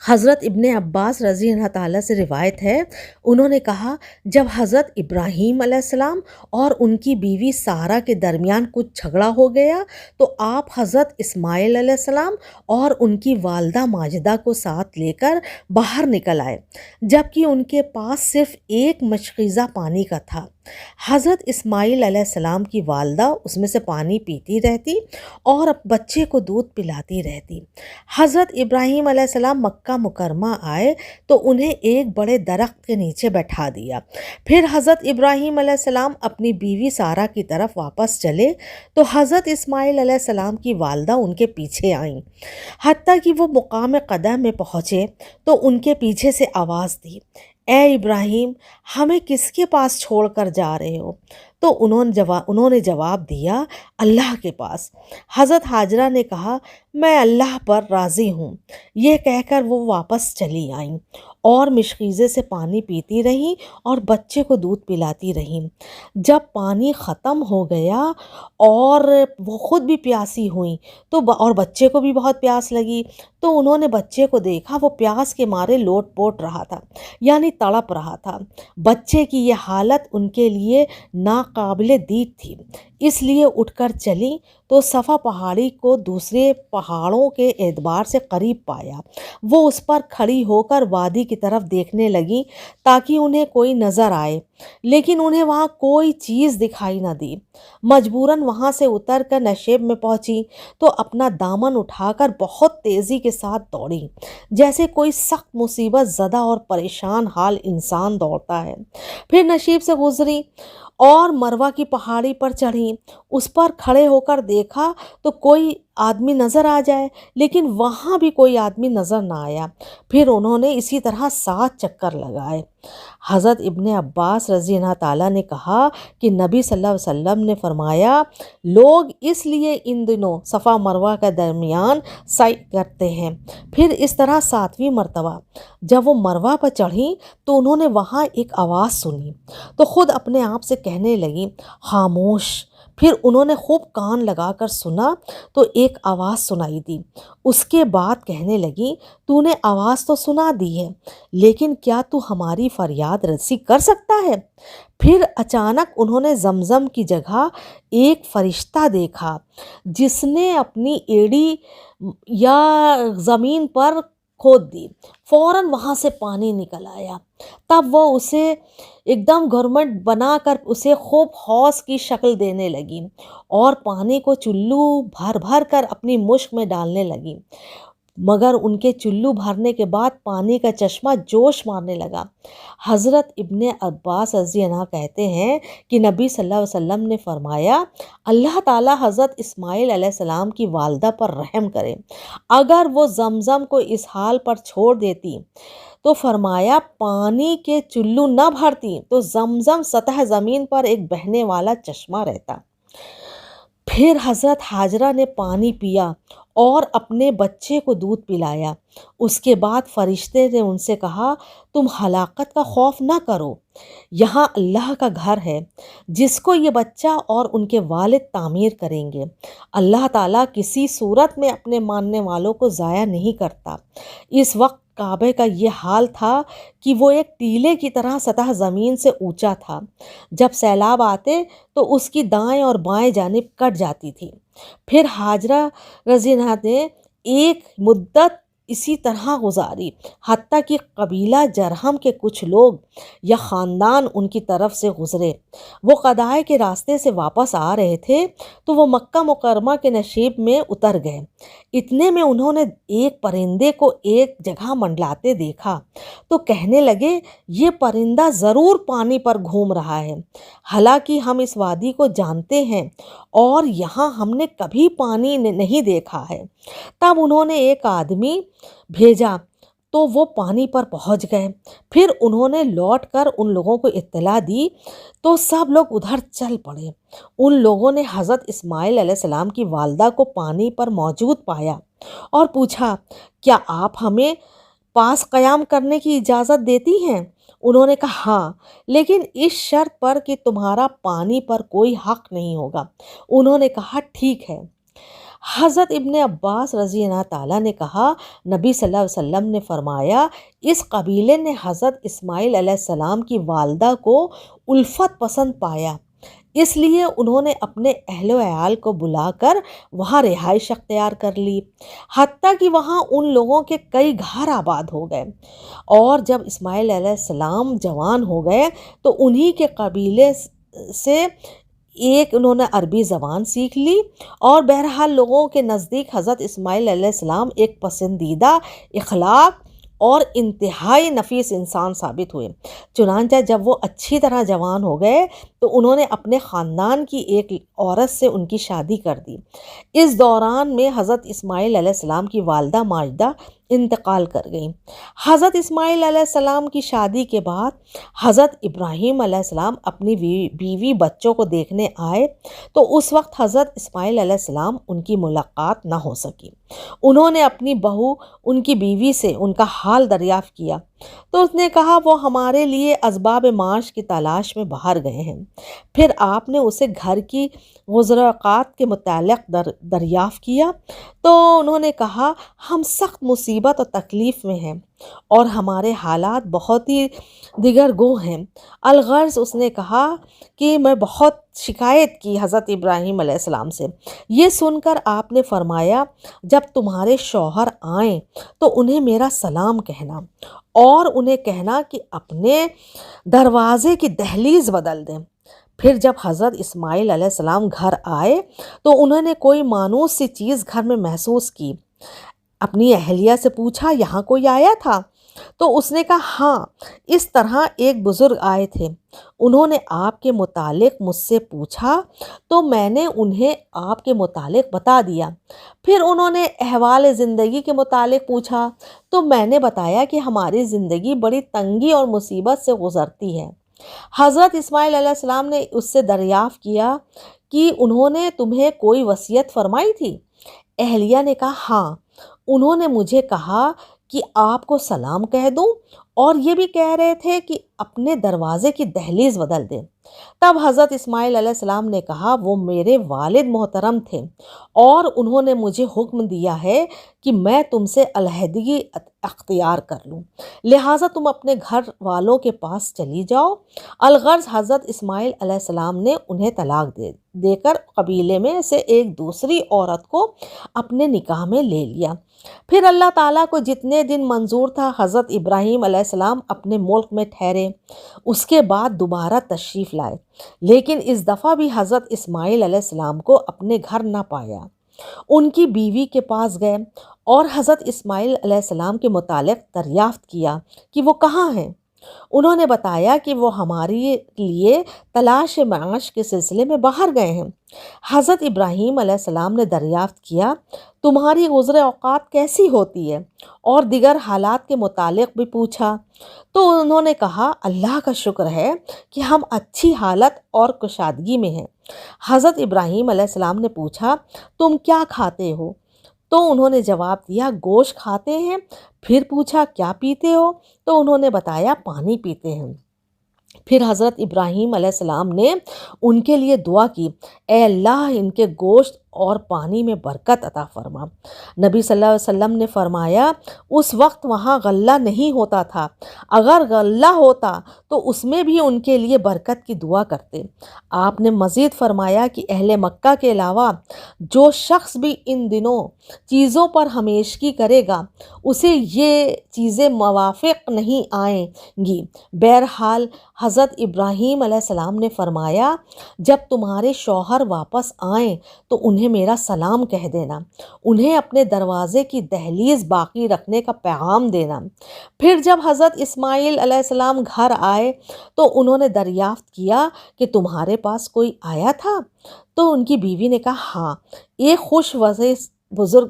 حضرت ابن عباس رضی اللہ تعالیٰ سے روایت ہے، انہوں نے کہا جب حضرت ابراہیم علیہ السلام اور ان کی بیوی سارہ کے درمیان کچھ جھگڑا ہو گیا تو آپ حضرت اسماعیل علیہ السلام اور ان کی والدہ ماجدہ کو ساتھ لے کر باہر نکل آئے، جبکہ ان کے پاس صرف ایک مشکیزہ پانی کا تھا۔ حضرت اسماعیل علیہ السلام کی والدہ اس میں سے پانی پیتی رہتی اور بچے کو دودھ پلاتی رہتی۔ حضرت ابراہیم علیہ السلام مکہ مکرمہ آئے تو انہیں ایک بڑے درخت کے نیچے بیٹھا دیا۔ پھر حضرت ابراہیم علیہ السلام اپنی بیوی سارہ کی طرف واپس چلے تو حضرت اسماعیل علیہ السلام کی والدہ ان کے پیچھے آئیں، حتیٰ کہ وہ مقام قدم میں پہنچے تو ان کے پیچھے سے آواز دی، اے ابراہیم، ہمیں کس کے پاس چھوڑ کر جا رہے ہو؟ تو انہوں نے جواب دیا، اللہ کے پاس۔ حضرت حاجرہ نے کہا، میں اللہ پر راضی ہوں۔ یہ کہہ کر وہ واپس چلی آئیں اور مشکیزے سے پانی پیتی رہیں اور بچے کو دودھ پلاتی رہیں۔ جب پانی ختم ہو گیا اور وہ خود بھی پیاسی ہوئیں اور بچے کو بھی بہت پیاس لگی تو انہوں نے بچے کو دیکھا، وہ پیاس کے مارے لوٹ پوٹ رہا تھا، یعنی تڑپ رہا تھا۔ بچے کی یہ حالت ان کے لیے ناقابل دید تھی، اس لیے اٹھ کر چلیں تو صفا پہاڑی کو دوسرے پہاڑوں کے اعتبار سے قریب پایا۔ وہ اس پر کھڑی ہو کر وادی کی طرف دیکھنے لگیں تاکہ انہیں کوئی نظر آئے، لیکن انہیں وہاں کوئی چیز دکھائی نہ دی۔ مجبوراً وہاں سے اتر کر نشیب میں پہنچی تو اپنا دامن اٹھا کر بہت تیزی کے ساتھ دوڑی، جیسے کوئی سخت مصیبت زدہ اور پریشان حال انسان دوڑتا ہے۔ پھر نشیب سے گزری اور مروہ کی پہاڑی پر چڑھیں۔ اس پر کھڑے ہو کر دیکھا تو کوئی آدمی نظر آ جائے، لیکن وہاں بھی کوئی آدمی نظر نہ آیا۔ پھر انہوں نے اسی طرح 7 چکر لگائے۔ حضرت ابن عباس رضی اللہ تعالیٰ نے کہا کہ نبی صلی اللہ علیہ وسلم نے فرمایا، لوگ اس لیے ان دنوں صفا مروہ کے درمیان سعی کرتے ہیں۔ پھر اس طرح 7ویں مرتبہ جب وہ مروہ پر چڑھیں تو انہوں نے وہاں ایک آواز سنی تو خود اپنے آپ سے کہنے لگیں، خاموش۔ پھر انہوں نے خوب کان لگا کر سنا تو ایک آواز سنائی دی۔ اس کے بعد کہنے لگیں، تو نے آواز تو سنا دی ہے، لیکن کیا تو ہماری فریاد رسی کر سکتا ہے؟ پھر اچانک انہوں نے زمزم کی جگہ ایک فرشتہ دیکھا جس نے اپنی ایڑی یا زمین پر کھود دی، فوراً وہاں سے پانی نکل آیا۔ تب وہ اسے ایک دم گورنمنٹ بنا کر اسے خوب حوض کی شکل دینے لگی اور پانی کو چلو بھر بھر کر اپنی مشک میں ڈالنے لگی، مگر ان کے چلو بھرنے کے بعد پانی کا چشمہ جوش مارنے لگا۔ حضرت ابن عباس رضی اللہ کہتے ہیں کہ نبی صلی اللہ علیہ وسلم نے فرمایا، اللہ تعالیٰ حضرت اسماعیل علیہ السلام کی والدہ پر رحم کرے، اگر وہ زمزم کو اس حال پر چھوڑ دیتی تو فرمایا پانی کے چلو نہ بھرتی تو زمزم سطح زمین پر ایک بہنے والا چشمہ رہتا۔ پھر حضرت حاجرہ نے پانی پیا اور اپنے بچے کو دودھ پلایا۔ اس کے بعد فرشتے نے ان سے کہا، تم ہلاکت کا خوف نہ کرو، یہاں اللہ کا گھر ہے جس کو یہ بچہ اور ان کے والد تعمیر کریں گے۔ اللہ تعالیٰ کسی صورت میں اپنے ماننے والوں کو ضائع نہیں کرتا۔ اس وقت کعبے کا یہ حال تھا کہ وہ ایک ٹیلے کی طرح سطح زمین سے اونچا تھا۔ جب سیلاب آتے تو اس کی دائیں اور بائیں جانب کٹ جاتی تھی۔ پھر حاجرہ رضی اللہ نے ایک مدت اسی طرح گزاری، حتیٰ کہ قبیلہ جرہم کے کچھ لوگ یا خاندان ان کی طرف سے گزرے۔ وہ قضائے کے راستے سے واپس آ رہے تھے تو وہ مکہ مکرمہ کے نشیب میں اتر گئے۔ اتنے میں انہوں نے ایک پرندے کو ایک جگہ منڈلاتے دیکھا تو کہنے لگے، یہ پرندہ ضرور پانی پر گھوم رہا ہے، حالانکہ ہم اس وادی کو جانتے ہیں اور یہاں ہم نے کبھی پانی نہیں دیکھا ہے۔ تب انہوں نے ایک آدمی بھیجا تو وہ پانی پر پہنچ گئے۔ پھر انہوں نے لوٹ کر ان لوگوں کو اطلاع دی تو سب لوگ ادھر چل پڑے۔ ان لوگوں نے حضرت اسماعیل علیہ السلام کی والدہ کو پانی پر موجود پایا اور پوچھا، کیا آپ ہمیں پاس قیام کرنے کی اجازت دیتی ہیں؟ انہوں نے کہا، ہاں، لیکن اس شرط پر کہ تمہارا پانی پر کوئی حق نہیں ہوگا۔ انہوں نے کہا، ٹھیک ہے۔ حضرت ابن عباس رضی اللہ تعالیٰ نے کہا نبی صلی اللہ علیہ وسلم نے فرمایا اس قبیلے نے حضرت اسماعیل علیہ السلام کی والدہ کو الفت پسند پایا، اس لیے انہوں نے اپنے اہل و عیال کو بلا کر وہاں رہائش اختیار کر لی، حتیٰ کہ وہاں ان لوگوں کے کئی گھر آباد ہو گئے۔ اور جب اسماعیل علیہ السلام جوان ہو گئے تو انہی کے قبیلے سے ایک انہوں نے عربی زبان سیکھ لی، اور بہرحال لوگوں کے نزدیک حضرت اسماعیل علیہ السلام ایک پسندیدہ اخلاق اور انتہائی نفیس انسان ثابت ہوئے۔ چنانچہ جب وہ اچھی طرح جوان ہو گئے تو انہوں نے اپنے خاندان کی ایک عورت سے ان کی شادی کر دی۔ اس دوران میں حضرت اسماعیل علیہ السلام کی والدہ ماجدہ انتقال کر گئیں۔ حضرت اسماعیل علیہ السلام کی شادی کے بعد حضرت ابراہیم علیہ السلام اپنی بیوی بچوں کو دیکھنے آئے تو اس وقت حضرت اسماعیل علیہ السلام ان کی ملاقات نہ ہو سکی۔ انہوں نے اپنی بہو ان کی بیوی سے ان کا حال دریافت کیا تو اس نے کہا وہ ہمارے لیے اسباب معاش کی تلاش میں باہر گئے ہیں۔ پھر آپ نے اسے گھر کی گزراوقات کے متعلق دریافت کیا تو انہوں نے کہا ہم سخت مصیبت اور تکلیف میں ہیں اور ہمارے حالات بہت ہی دیگر گو ہیں۔ الغرض اس نے کہا کہ میں بہت شکایت کی حضرت ابراہیم علیہ السلام سے۔ یہ سن کر آپ نے فرمایا جب تمہارے شوہر آئیں تو انہیں میرا سلام کہنا اور انہیں کہنا کہ اپنے دروازے کی دہلیز بدل دیں۔ پھر جب حضرت اسماعیل علیہ السلام گھر آئے تو انہوں نے کوئی مانوس سی چیز گھر میں محسوس کی۔ اپنی اہلیہ سے پوچھا یہاں کوئی آیا تھا؟ تو اس نے کہا ہاں، اس طرح ایک بزرگ آئے تھے، انہوں نے آپ کے متعلق مجھ سے پوچھا تو میں نے انہیں آپ کے متعلق بتا دیا۔ پھر انہوں نے احوال زندگی کے متعلق پوچھا تو میں نے بتایا کہ ہماری زندگی بڑی تنگی اور مصیبت سے گزرتی ہے۔ حضرت اسماعیل علیہ السلام نے اس سے دریافت کیا کہ انہوں نے تمہیں کوئی وصیت فرمائی تھی؟ اہلیہ نے کہا ہاں، انہوں نے مجھے کہا کہ آپ کو سلام کہہ دوں اور یہ بھی کہہ رہے تھے کہ اپنے دروازے کی دہلیز بدل دیں۔ تب حضرت اسماعیل علیہ السلام نے کہا وہ میرے والد محترم تھے اور انہوں نے مجھے حکم دیا ہے کہ میں تم سے علیحدگی اختیار کر لوں، لہٰذا تم اپنے گھر والوں کے پاس چلی جاؤ۔ الغرض حضرت اسماعیل علیہ السلام نے انہیں طلاق دے کر قبیلے میں سے ایک دوسری عورت کو اپنے نکاح میں لے لیا۔ پھر اللہ تعالیٰ کو جتنے دن منظور تھا حضرت ابراہیم علیہ السلام اپنے ملک میں ٹھہرے، اس کے بعد دوبارہ تشریف لائے، لیکن اس دفعہ بھی حضرت اسماعیل علیہ السلام کو اپنے گھر نہ پایا۔ ان کی بیوی کے پاس گئے اور حضرت اسماعیل علیہ السلام کے متعلق دریافت کیا کہ وہ کہاں ہیں۔ انہوں نے بتایا کہ وہ ہمارے لیے تلاش معاش کے سلسلے میں باہر گئے ہیں۔ حضرت ابراہیم علیہ السلام نے دریافت کیا تمہاری گزر اوقات کیسی ہوتی ہے اور دیگر حالات کے متعلق بھی پوچھا تو انہوں نے کہا اللہ کا شکر ہے کہ ہم اچھی حالت اور کشادگی میں ہیں۔ حضرت ابراہیم علیہ السلام نے پوچھا تم کیا کھاتے ہو؟ تو انہوں نے جواب دیا گوشت کھاتے ہیں۔ پھر پوچھا کیا پیتے ہو؟ تو انہوں نے بتایا پانی پیتے ہیں۔ پھر حضرت ابراہیم علیہ السلام نے ان کے لیے دعا کی اے اللہ ان کے گوشت اور پانی میں برکت عطا فرما۔ نبی صلی اللہ علیہ وسلم نے فرمایا اس وقت وہاں غلہ نہیں ہوتا تھا، اگر غلہ ہوتا تو اس میں بھی ان کے لیے برکت کی دعا کرتے۔ آپ نے مزید فرمایا کہ اہل مکہ کے علاوہ جو شخص بھی ان دنوں چیزوں پر ہمیشگی کرے گا اسے یہ چیزیں موافق نہیں آئیں گی۔ بہرحال حضرت ابراہیم علیہ السلام نے فرمایا جب تمہارے شوہر واپس آئیں تو انہیں میرا سلام کہہ دینا، انہیں اپنے دروازے کی دہلیز باقی رکھنے کا پیغام دینا۔ پھر جب حضرت اسماعیل علیہ السلام گھر آئے تو انہوں نے دریافت کیا کہ تمہارے پاس کوئی آیا تھا؟ تو ان کی بیوی نے کہا ہاں، ایک خوش وضع بزرگ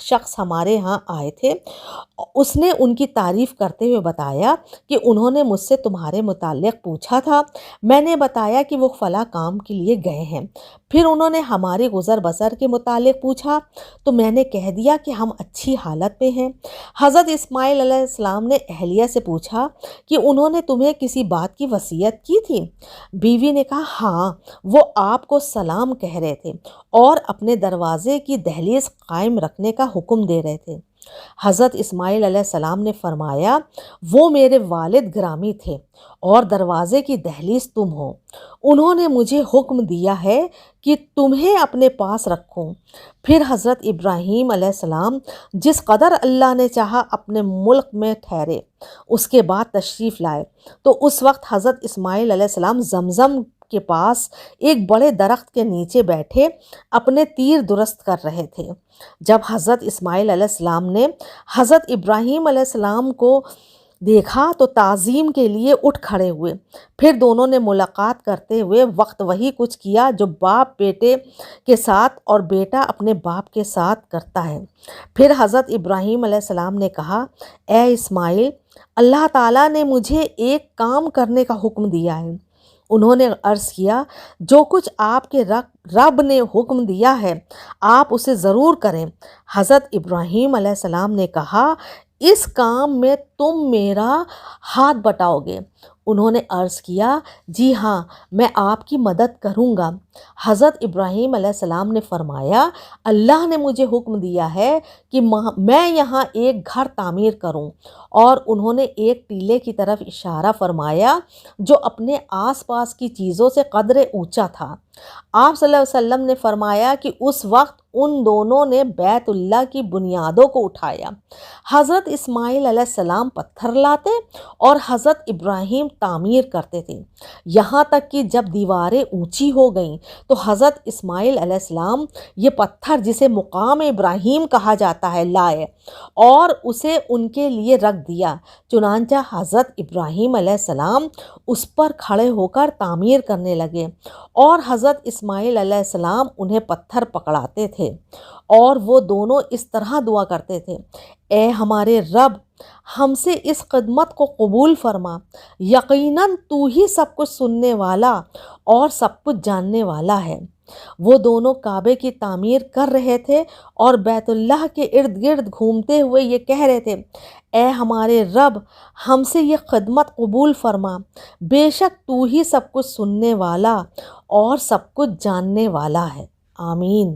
شخص ہمارے ہاں آئے تھے، اس نے ان کی تعریف کرتے ہوئے بتایا کہ انہوں نے مجھ سے تمہارے متعلق پوچھا تھا۔ میں نے بتایا کہ وہ فلاں کام کے لیے گئے ہیں۔ پھر انہوں نے ہماری گزر بسر کے متعلق پوچھا تو میں نے کہہ دیا کہ ہم اچھی حالت میں ہیں۔ حضرت اسماعیل علیہ السلام نے اہلیہ سے پوچھا کہ انہوں نے تمہیں کسی بات کی وصیت کی تھی؟ بیوی نے کہا ہاں، وہ آپ کو سلام کہہ رہے تھے اور اپنے دروازے کی دہلیز قائم رکھنے کا حکم دے رہے تھے۔ حضرت اسماعیل علیہ السلام نے فرمایا وہ میرے والد گرامی تھے اور دروازے کی دہلیز تم ہو۔ انہوں نے مجھے حکم دیا ہے کہ تمہیں اپنے پاس رکھوں۔ پھر حضرت ابراہیم علیہ السلام جس قدر اللہ نے چاہا اپنے ملک میں ٹھہرے، اس کے بعد تشریف لائے تو اس وقت حضرت اسماعیل علیہ السلام زمزم کے پاس ایک بڑے درخت کے نیچے بیٹھے اپنے تیر درست کر رہے تھے۔ جب حضرت اسماعیل علیہ السلام نے حضرت ابراہیم علیہ السلام کو دیکھا تو تعظیم کے لیے اٹھ کھڑے ہوئے۔ پھر دونوں نے ملاقات کرتے ہوئے وقت وہی کچھ کیا جو باپ بیٹے کے ساتھ اور بیٹا اپنے باپ کے ساتھ کرتا ہے۔ پھر حضرت ابراہیم علیہ السلام نے کہا اے اسماعیل، اللہ تعالیٰ نے مجھے ایک کام کرنے کا حکم دیا ہے۔ انہوں نے عرض کیا جو کچھ آپ کے رب نے حکم دیا ہے آپ اسے ضرور کریں۔ حضرت ابراہیم علیہ السلام نے کہا اس کام میں تم میرا ہاتھ بٹاؤ گے؟ انہوں نے عرض کیا جی ہاں، میں آپ کی مدد کروں گا۔ حضرت ابراہیم علیہ السلام نے فرمایا اللہ نے مجھے حکم دیا ہے کہ میں یہاں ایک گھر تعمیر کروں، اور انہوں نے ایک ٹیلے کی طرف اشارہ فرمایا جو اپنے آس پاس کی چیزوں سے قدرے اونچا تھا۔ آپ صلی اللہ علیہ وسلم نے فرمایا کہ اس وقت ان دونوں نے بیت اللہ کی بنیادوں کو اٹھایا۔ حضرت اسماعیل علیہ السلام پتھر لاتے اور حضرت ابراہیم تعمیر کرتے تھے، یہاں تک کہ جب دیواریں اونچی ہو گئیں تو حضرت اسماعیل علیہ السلام یہ پتھر جسے مقام ابراہیم کہا جاتا ہے لائے اور اسے ان کے لیے رکھ دیا۔ چنانچہ حضرت ابراہیم علیہ السلام اس پر کھڑے ہو کر تعمیر کرنے لگے اور حضرت اسماعیل علیہ السلام انہیں پتھر پکڑاتے تھے، اور وہ دونوں اس طرح دعا کرتے تھے اے ہمارے رب، ہم سے اس خدمت کو قبول فرما، یقیناً تو ہی سب کچھ سننے والا اور سب کچھ جاننے والا ہے۔ وہ دونوں کعبے کی تعمیر کر رہے تھے اور بیت اللہ کے ارد گرد گھومتے ہوئے یہ کہہ رہے تھے اے ہمارے رب، ہم سے یہ خدمت قبول فرما، بے شک تو ہی سب کچھ سننے والا اور سب کچھ جاننے والا ہے۔ آمین۔